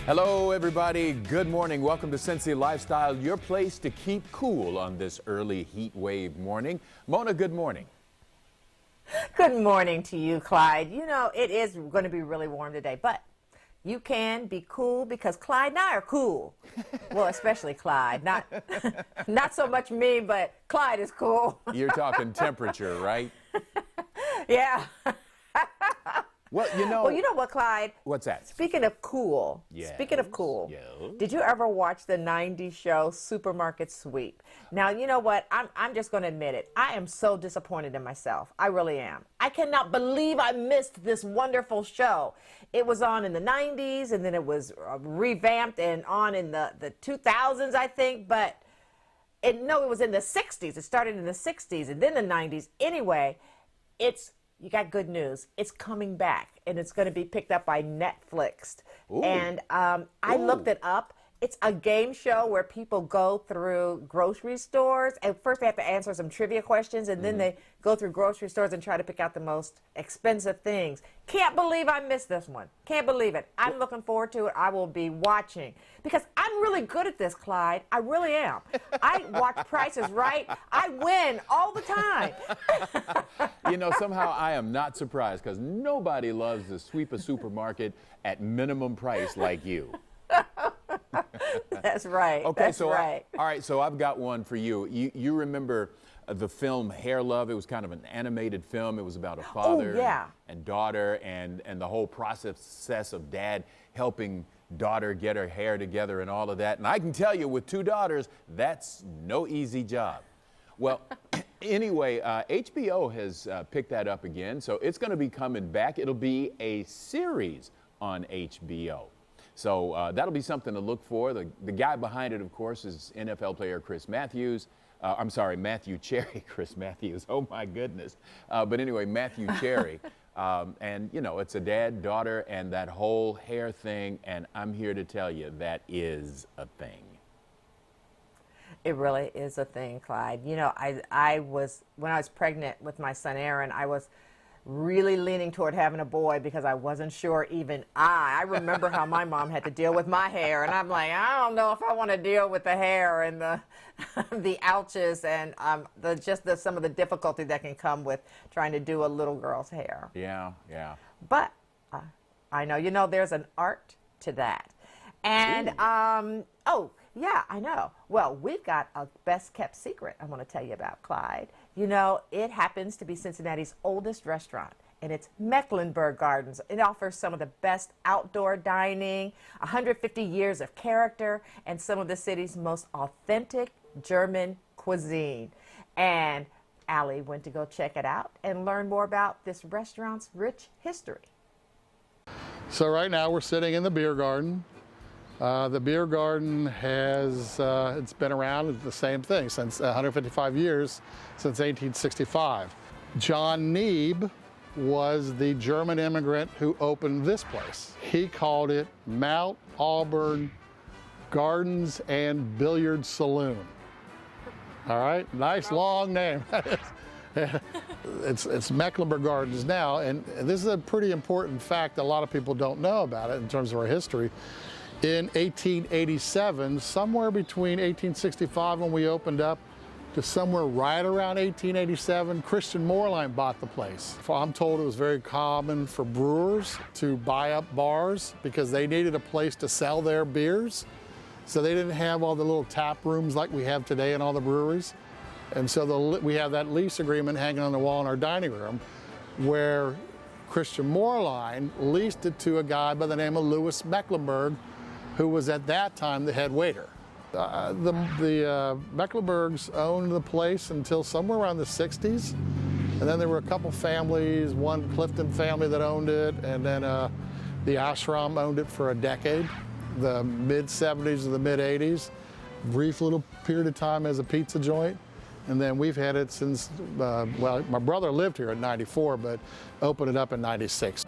Hello, everybody. Good morning. Welcome to Cincy Lifestyle, your place to keep cool on this early heat wave morning. Mona, good morning. Good morning to you, Clyde. You know, it is going to be really warm today, but you can be cool because Clyde and I are cool. Well, especially Clyde. Not so much me, but Clyde is cool. You're talking temperature, right? Yeah. Well, you know what, Clyde? What's that? Speaking of cool, Yes. Did you ever watch the 90s show Supermarket Sweep? Now, you know what? I'm just going to admit it. I am so disappointed in myself. I really am. I cannot believe I missed this wonderful show. It was on in the 90s, and then it was revamped and on in the 2000s, I think, but it was in the 60s. It started in the 60s and then the 90s. Anyway, you got good news. It's coming back, and it's going to be picked up by Netflix. Ooh. And I looked it up. It's a game show where people go through grocery stores. And first, they have to answer some trivia questions, and then they go through grocery stores and try to pick out the most expensive things. Can't believe I missed this one. Can't believe it. I'm looking forward to it. I will be watching because I'm really good at this, Clyde. I really am. I watch Price is Right. I win all the time. You know, somehow I am not surprised because nobody loves to sweep a supermarket at minimum price like you. That's right. Okay, that's right. All right, so I've got one for you. You remember the film Hair Love? It was kind of an animated film. It was about a father and daughter and the whole process of dad helping daughter get her hair together and all of that. And I can tell you, with two daughters, that's no easy job. Well, anyway, HBO has picked that up again, so it's going to be coming back. It'll be a series on HBO. So that'll be something to look for. The guy behind it, of course, is NFL player Matthew Cherry. Chris Matthews. Oh, my goodness. But anyway, Matthew Cherry. And, you know, it's a dad, daughter, and that whole hair thing. And I'm here to tell you that is a thing. It really is a thing, Clyde. You know, when I was pregnant with my son Aaron, I was really leaning toward having a boy because I wasn't sure even I remember how my mom had to deal with my hair, and I'm like, I don't know if I want to deal with the hair and the ouches and some of the difficulty that can come with trying to do a little girl's hair. Yeah. But I know, there's an art to that. And yeah, I know. Well, we've got a best kept secret I want to tell you about, Clyde. You know, it happens to be Cincinnati's oldest restaurant, and it's Mecklenburg Gardens. It offers some of the best outdoor dining, 150 years of character, and some of the city's most authentic German cuisine. And Allie went to go check it out and learn more about this restaurant's rich history. So right now we're sitting in the beer garden. The beer garden it's been around, it's the same thing, since 155 years, since 1865. John Neeb was the German immigrant who opened this place. He called it Mount Auburn Gardens and Billiard Saloon. All right, nice long name. It's Mecklenburg Gardens now, and this is a pretty important fact that a lot of people don't know about it in terms of our history. In 1887, somewhere between 1865 when we opened up to somewhere right around 1887, Christian Moerlein bought the place. I'm told it was very common for brewers to buy up bars because they needed a place to sell their beers. So they didn't have all the little tap rooms like we have today in all the breweries. And so we have that lease agreement hanging on the wall in our dining room where Christian Moerlein leased it to a guy by the name of Louis Mecklenburg, who was at that time the head waiter. The Mecklenburgs owned the place until somewhere around the 60s. And then there were a couple families, one Clifton family that owned it, and then the Ashram owned it for a decade, the mid-70s to the mid-80s. Brief little period of time as a pizza joint. And then we've had it since, well, my brother lived here in '94, but opened it up in '96.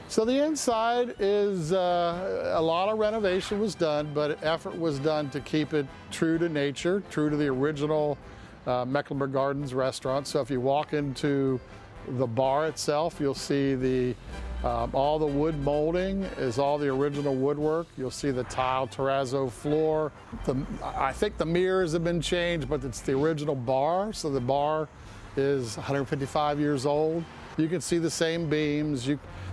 So the inside is, a lot of renovation was done, but effort was done to keep it true to nature, true to the original Mecklenburg Gardens restaurant. So if you walk into the bar itself, you'll see the All the wood molding is all the original woodwork. You'll see the tile terrazzo floor. I think the mirrors have been changed, but it's the original bar. So the bar is 155 years old. You can see the same beams.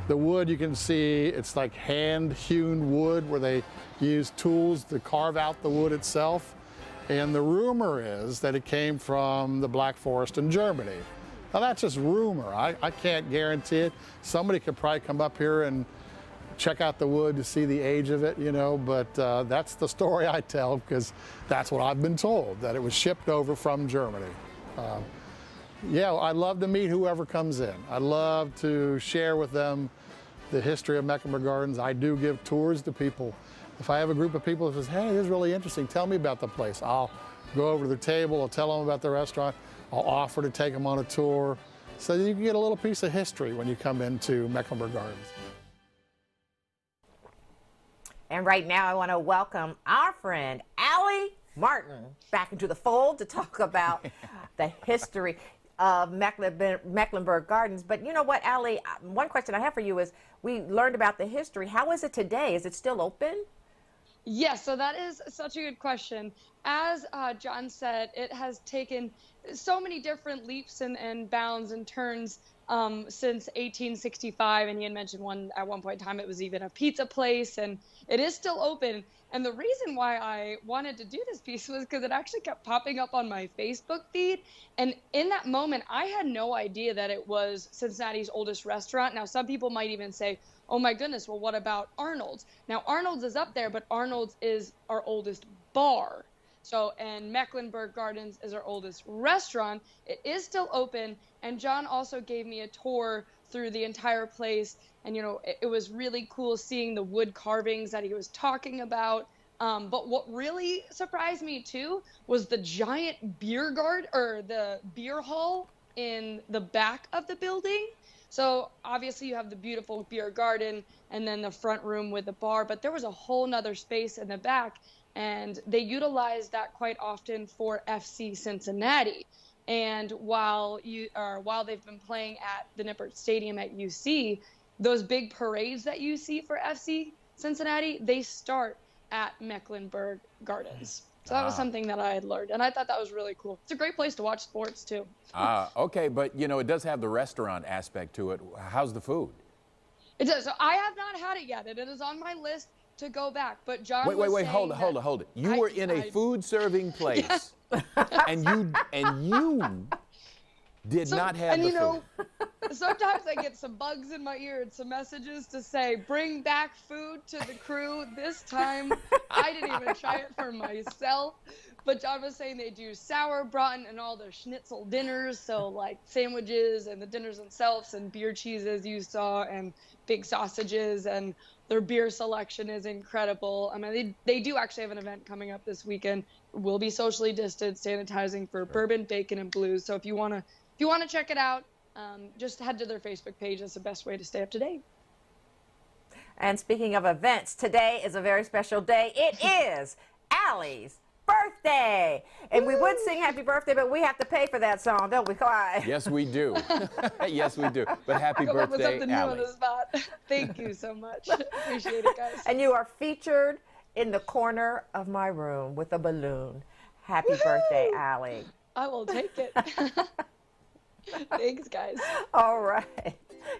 The wood, you can see it's like hand-hewn wood where they use tools to carve out the wood itself. And the rumor is that it came from the Black Forest in Germany. Now that's just rumor. I can't guarantee it. Somebody could probably come up here and check out the wood to see the age of it, you know, but that's the story I tell because that's what I've been told, that it was shipped over from Germany. Yeah, I'd love to meet whoever comes in. I'd love to share with them the history of Mecklenburg Gardens. I do give tours to people. If I have a group of people that says, hey, this is really interesting, tell me about the place. I'll go over to the table, I'll tell them about the restaurant. I'll offer to take them on a tour so that you can get a little piece of history when you come into Mecklenburg Gardens. And right now I want to welcome our friend Allie Martin back into the fold to talk about the history of Mecklenburg Gardens. But you know what, Allie, one question I have for you is, we learned about the history. How is it today? Is it still open? Yes, so that is such a good question. As John said, it has taken so many different leaps and bounds and turns since 1865, and he had mentioned at one point in time it was even a pizza place, and it is still open. And the reason why I wanted to do this piece was because it actually kept popping up on my Facebook feed, and in that moment I had no idea that it was Cincinnati's oldest restaurant. Now some people might even say, oh my goodness, well what about Arnold's? Now Arnold's is up there, but Arnold's is our oldest bar. So, and Mecklenburg Gardens is our oldest restaurant. It is still open, and John also gave me a tour through the entire place, and you know, it was really cool seeing the wood carvings that he was talking about. But what really surprised me too was the giant beer garden, or the beer hall in the back of the building. So obviously you have the beautiful beer garden and then the front room with the bar, but there was a whole nother space in the back, and they utilized that quite often for FC Cincinnati. And while they've been playing at the Nippert Stadium at UC, those big parades that you see for FC Cincinnati, they start at Mecklenburg Gardens. So that was something that I had learned, and I thought that was really cool. It's a great place to watch sports too. Okay, but you know, it does have the restaurant aspect to it. How's the food? It does. So I have not had it yet, and it is on my list to go back. But John, wait, hold it. You were in a food serving place, yes. and you did not have the food. Know, sometimes I get some bugs in my ear and some messages to say, bring back food to the crew. This time, I didn't even try it for myself. But John was saying they do sauerbraten and all their schnitzel dinners, so like sandwiches and the dinners themselves and beer cheeses you saw and big sausages, and their beer selection is incredible. I mean, they do actually have an event coming up this weekend. We'll be socially distanced, sanitizing for bourbon, bacon, and blues. So if you wanna check it out, just head to their Facebook page. That's the best way to stay up to date. And speaking of events, today is a very special day. It is Allie's birthday. And we would sing happy birthday, but we have to pay for that song, don't we, Clyde? Yes, we do. Yes, we do. But happy birthday, Allie. New on the spot. Thank you so much. Appreciate it, guys. And you are featured in the corner of my room with a balloon. Happy birthday, Allie. I will take it. Thanks, guys. All right.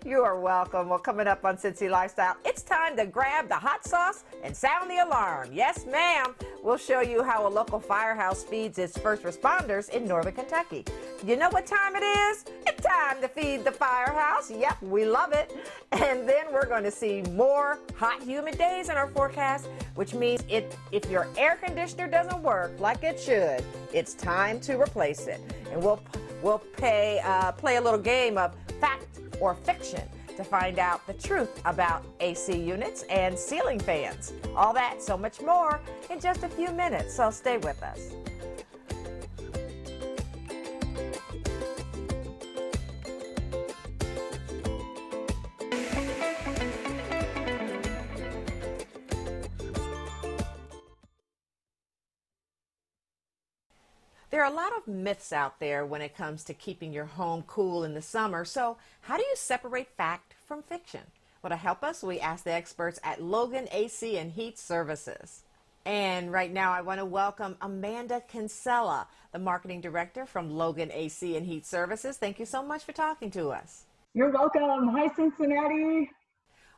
You are welcome. Well, coming up on Cincy Lifestyle, it's time to grab the hot sauce and sound the alarm. Yes, ma'am. We'll show you how a local firehouse feeds its first responders in northern Kentucky. You know what time it is? It's time to feed the firehouse. Yep, we love it. And then we're going to see more hot, humid days in our forecast, which means if your air conditioner doesn't work like it should, it's time to replace it. And we'll play a little game of fact or fiction to find out the truth about AC units and ceiling fans. All that, so much more in just a few minutes, so stay with us. There are a lot of myths out there when it comes to keeping your home cool in the summer. So how do you separate fact from fiction? Well, to help us, we asked the experts at Logan AC and Heat Services. And right now, I want to welcome Amanda Kinsella, the marketing director from Logan AC and Heat Services. Thank you so much for talking to us. You're welcome. Hi, Cincinnati.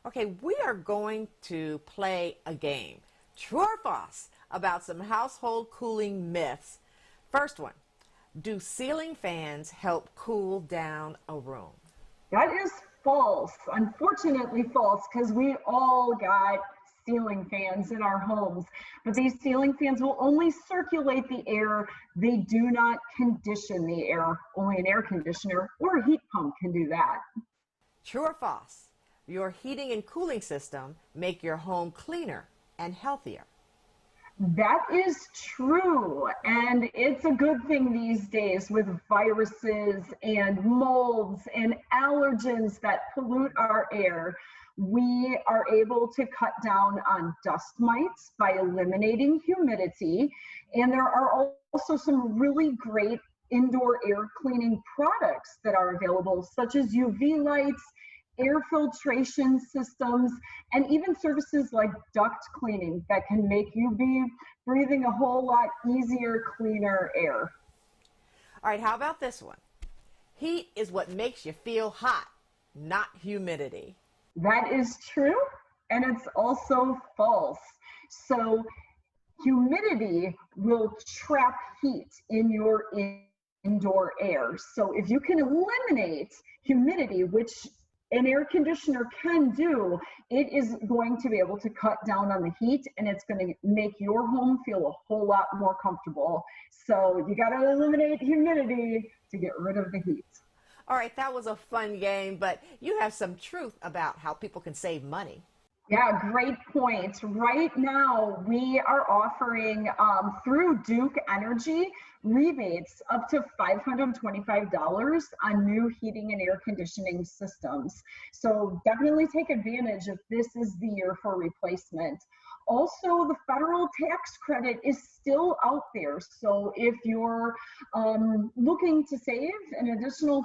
Okay, we are going to play a game, true or false, about some household cooling myths. First one, do ceiling fans help cool down a room? That is false. Unfortunately false, because we all got ceiling fans in our homes. But these ceiling fans will only circulate the air. They do not condition the air. Only an air conditioner or a heat pump can do that. True or false? Your heating and cooling system make your home cleaner and healthier. That is true, and it's a good thing these days with viruses and molds and allergens that pollute our air. We are able to cut down on dust mites by eliminating humidity, and there are also some really great indoor air cleaning products that are available, such as UV lights, air filtration systems, and even services like duct cleaning that can make you be breathing a whole lot easier, cleaner air. All right, how about this one? Heat is what makes you feel hot, not humidity. That is true, and it's also false. So humidity will trap heat in your indoor air. So if you can eliminate humidity, which an air conditioner can do, it is going to be able to cut down on the heat, and it's going to make your home feel a whole lot more comfortable. So you got to eliminate humidity to get rid of the heat. All right, that was a fun game, but you have some truth about how people can save money. Yeah, great point. Right now, we are offering through Duke Energy rebates up to $525 on new heating and air conditioning systems. So definitely take advantage if this is the year for replacement. Also, the federal tax credit is still out there. So if you're looking to save an additional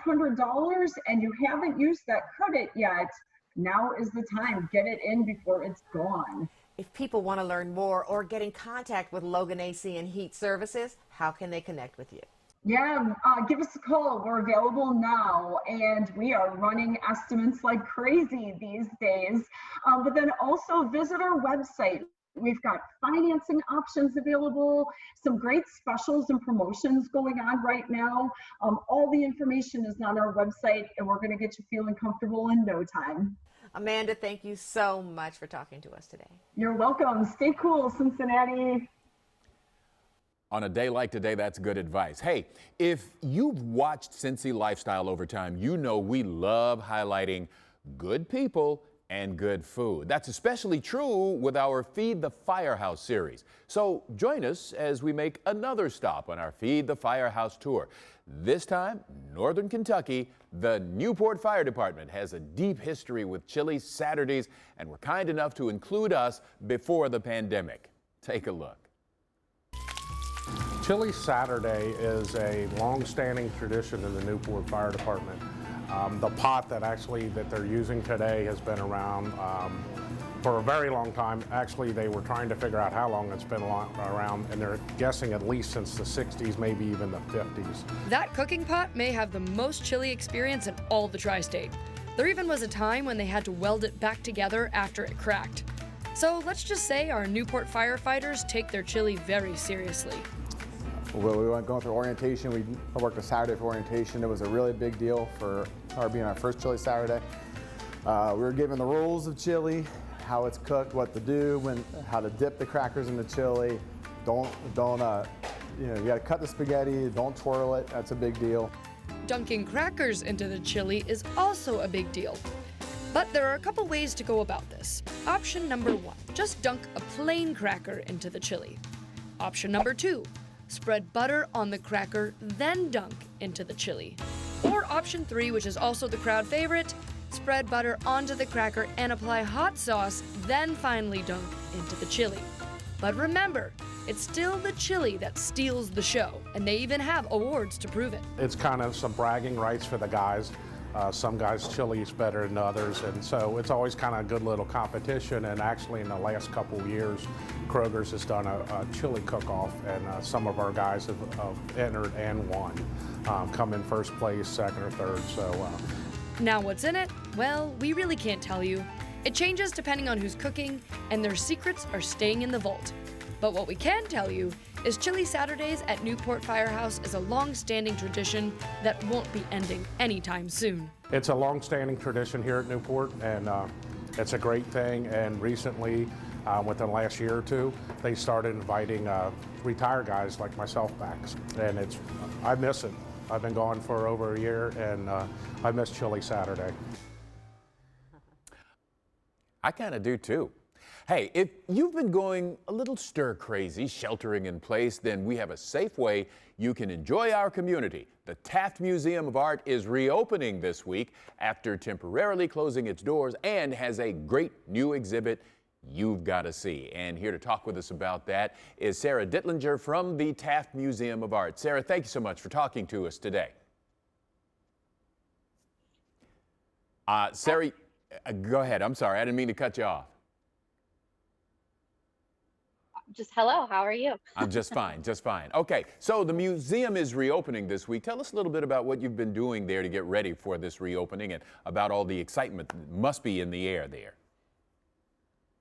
$500 and you haven't used that credit yet, now is the time. Get it in before it's gone. If people want to learn more or get in contact with Logan AC and Heat Services, how can they connect with you? Yeah, give us a call. We're available now, and we are running estimates like crazy these days. But then also visit our website. We've got financing options available, some great specials and promotions going on right now. All the information is on our website, and we're going to get you feeling comfortable in no time. Amanda, thank you so much for talking to us today. You're welcome. Stay cool, Cincinnati. On a day like today, that's good advice. Hey, if you've watched Cincy Lifestyle over time, you know we love highlighting good people and good food. That's especially true with our Feed the Firehouse series. So join us as we make another stop on our Feed the Firehouse tour. This time, Northern Kentucky, the Newport Fire Department has a deep history with Chili Saturdays and were kind enough to include us before the pandemic. Take a look. Chili Saturday is a long-standing tradition in the Newport Fire Department. The pot that they're using today has been around for a very long time. Actually, they were trying to figure out how long it's been around, and they're guessing at least since the 60s, maybe even the 50s. That cooking pot may have the most chili experience in all the tri-state. There even was a time when they had to weld it back together after it cracked. So let's just say our Newport firefighters take their chili very seriously. Well, we went going through orientation. I worked a Saturday for orientation. It was a really big deal for being our first Chili Saturday. We were given the rules of chili, how it's cooked, what to do, how to dip the crackers in the chili. You got to cut the spaghetti. Don't twirl it. That's a big deal. Dunking crackers into the chili is also a big deal. But there are a couple ways to go about this. Option number 1, just dunk a plain cracker into the chili. Option number 2, spread butter on the cracker, then dunk into the chili. Or option 3, which is also the crowd favorite, spread butter onto the cracker and apply hot sauce, then finally dunk into the chili. But remember, it's still the chili that steals the show, and they even have awards to prove it. It's kind of some bragging rights for the guys. Some guys' chili's better than others, and so it's always kind of a good little competition. And actually, in the last couple of years, Kroger's has done a chili cook-off, and some of our guys have entered and won, come in first place, second, or third. So. Now what's in it? Well, we really can't tell you. It changes depending on who's cooking, and their secrets are staying in the vault. But what we can tell you is Chili Saturdays at Newport Firehouse is a long-standing tradition that won't be ending anytime soon. It's a long-standing tradition here at Newport, and it's a great thing. And recently, within the last year or two, they started inviting retired guys like myself back. And I miss it. I've been gone for over a year, and I miss Chili Saturday. I kind of do too. Hey, if you've been going a little stir crazy, sheltering in place, then we have a safe way you can enjoy our community. The Taft Museum of Art is reopening this week after temporarily closing its doors and has a great new exhibit you've got to see. And here to talk with us about that is Sarah Dittlinger from the Taft Museum of Art. Sarah, thank you so much for talking to us today. Sarah, go ahead. I'm sorry. I didn't mean to cut you off. Just hello, how are you? I'm just fine, just fine. Okay, so the museum is reopening this week. Tell us a little bit about what you've been doing there to get ready for this reopening and about all the excitement that must be in the air there.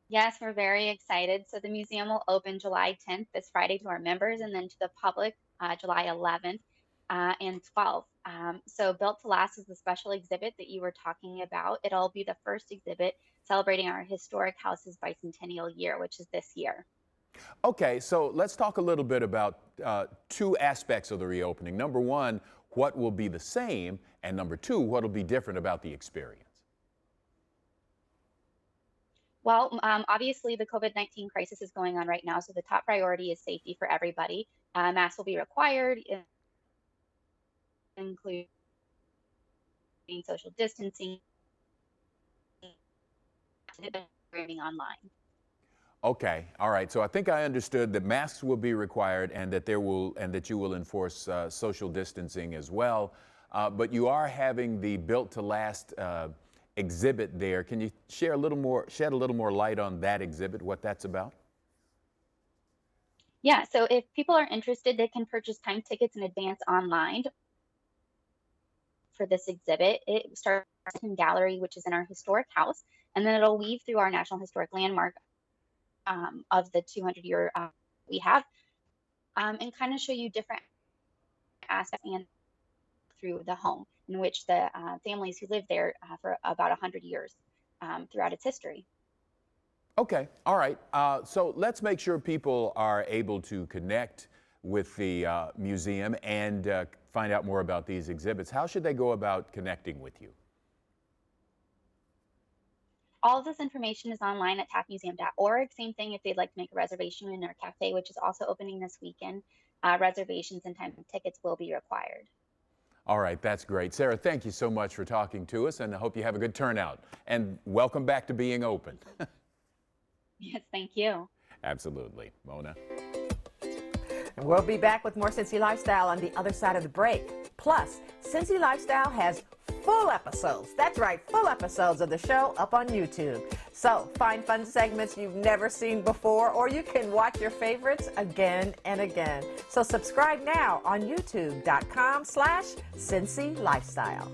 Yes, we're very excited. So the museum will open July 10th, this Friday, to our members, and then to the public July 11th and 12th. So Built to Last is the special exhibit that you were talking about. It'll be the first exhibit celebrating our historic house's bicentennial year, which is this year. Okay, so let's talk a little bit about two aspects of the reopening. Number one, what will be the same, and number two, what will be different about the experience? Well, obviously the COVID-19 crisis is going on right now, so the top priority is safety for everybody. Masks will be required, including social distancing, streaming online. Okay, all right. So I think I understood that masks will be required and that you will enforce social distancing as well. But you are having the Built to Last exhibit there. Can you shed a little more light on that exhibit, what that's about? Yeah, so if people are interested, they can purchase time tickets in advance online for this exhibit. It starts in gallery, which is in our historic house, and then it'll weave through our National Historic Landmark of the 200-year we have, and kind of show you different aspects and through the home in which the families who lived there for about 100 years throughout its history. Okay, all right. So let's make sure people are able to connect with the museum and find out more about these exhibits. How should they go about connecting with you? All of this information is online at taftmuseum.org. Same thing if they'd like to make a reservation in our cafe, which is also opening this weekend. Reservations and time tickets will be required. All right, that's great. Sarah, thank you so much for talking to us, and I hope you have a good turnout. And welcome back to being open. Yes, thank you. Absolutely. Mona? And we'll be back with more Cincy Lifestyle on the other side of the break. Plus, Cincy Lifestyle has full episodes. That's right, full episodes of the show up on YouTube. So find fun segments you've never seen before, or you can watch your favorites again and again. So subscribe now on youtube.com/Cincy Lifestyle.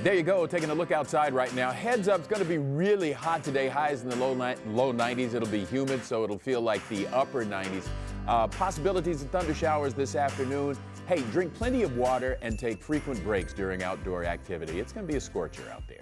There you go, taking a look outside right now. Heads up, it's going to be really hot today. Highs in the low 90s. It'll be humid, so it'll feel like the upper 90s. Possibilities of thunder showers this afternoon. Hey, drink plenty of water and take frequent breaks during outdoor activity. It's going to be a scorcher out there.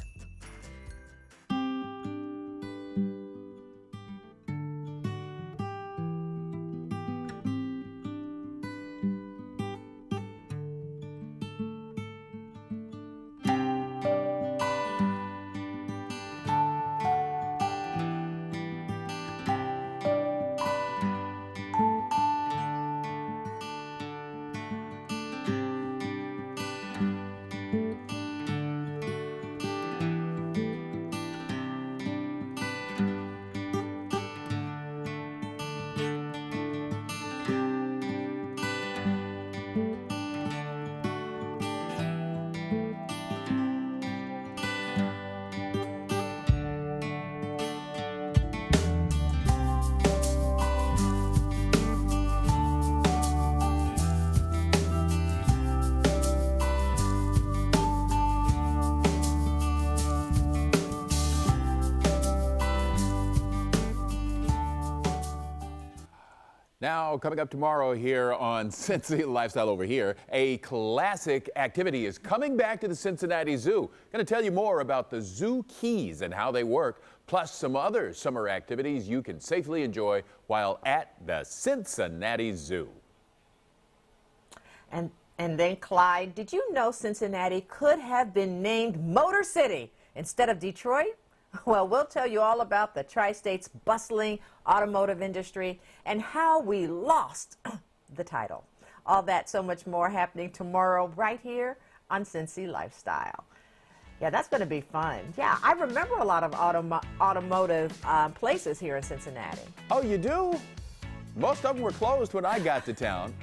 Now, coming up tomorrow here on Cincy Lifestyle over here, a classic activity is coming back to the Cincinnati Zoo. Going to tell you more about the zoo keys and how they work, plus some other summer activities you can safely enjoy while at the Cincinnati Zoo. And then, Clyde, did you know Cincinnati could have been named Motor City instead of Detroit? Well, we'll tell you all about the Tri-State's bustling automotive industry and how we lost the title. All that, so much more happening tomorrow right here on Cincy Lifestyle. Yeah, that's going to be fun. Yeah, I remember a lot of automotive places here in Cincinnati. Oh, you do? Most of them were closed when I got to town.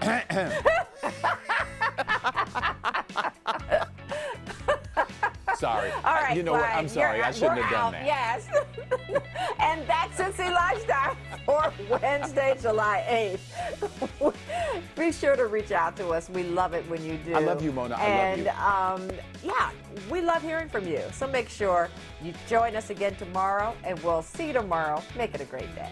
Sorry. All right, you know what? I'm sorry. I shouldn't have done that. Yes. And that's Cincy Lifestyle for Wednesday, July 8th. Be sure to reach out to us. We love it when you do. I love you, Mona. I love you. Yeah, we love hearing from you. So make sure you join us again tomorrow, and we'll see you tomorrow. Make it a great day.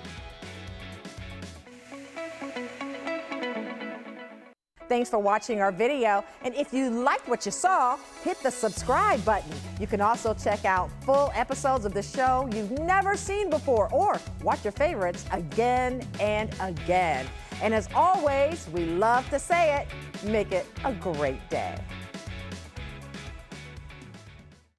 Thanks for watching our video, and if you liked what you saw, hit the subscribe button. You can also check out full episodes of the show you've never seen before, or watch your favorites again and again. And as always, we love to say it, make it a great day.